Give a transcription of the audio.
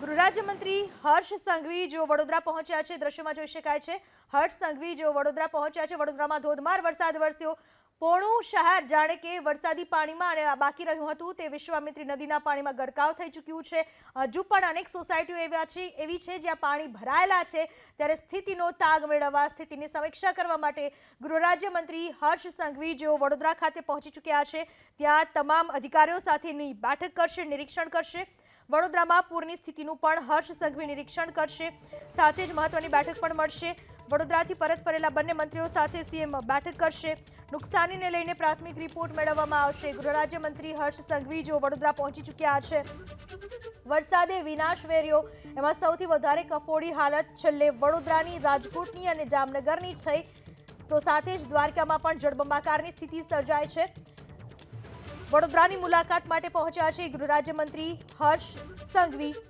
ગૃહરાજ્યમંત્રી હર્ષ સંઘવી જો વડોદરા પહોંચ્યા છે, દ્રશ્યમાં જોઈ શકાય છે. હર્ષ સંઘવી જો વડોદરા પહોંચ્યા છે. વડોદરામાં ધોધમાર વરસાદ વરસ્યો. પોણું શહેર જાણે કે વરસાદી પાણીમાં અને બાકી રહ્યું હતું તે વિશ્વામિત્રી નદીના પાણીમાં ગરકાવ થઈ ચૂક્યું છે. હજુ પણ અનેક સોસાયટીઓ એવી છે જ્યાં પાણી ભરાયેલા છે. ત્યારે સ્થિતિનો તાગ મેળવવા, સ્થિતિની સમીક્ષા કરવા માટે ગૃહરાજ્યમંત્રી હર્ષ સંઘવી જેઓ વડોદરા ખાતે પહોંચી ચૂક્યા છે. ત્યાં તમામ અધિકારીઓ સાથેની બેઠક કરશે, નિરીક્ષણ કરશે. વડોદરામાં પૂરની સ્થિતિનું પણ હર્ષ સંઘવી નિરીક્ષણ કરશે. સાથે જ મહત્વની બેઠક પણ મળશે. વડોદરાથી પરત ફરેલા બંને મંત્રીઓ સાથે સીએમ બેઠક કરશે. નુકસાનીને લઈને પ્રાથમિક રિપોર્ટ મેળવવામાં આવશે. ગૃહરાજ્યમંત્રી હર્ષ સંઘવી જો વડોદરા પહોંચી ચૂક્યા છે. વરસાદે વિનાશ વેર્યો. એમાં સૌથી વધારે કફોડી હાલત છેલ્લે વડોદરાની, રાજકોટની અને જામનગરની થઈ. તો સાથે જ દ્વારકામાં પણ જળબંબાકારની સ્થિતિ સર્જાય છે. વડોદરાની મુલાકાત માટે પહોંચ્યા છે ગૃહરાજ્યમંત્રી હર્ષ સંઘવી.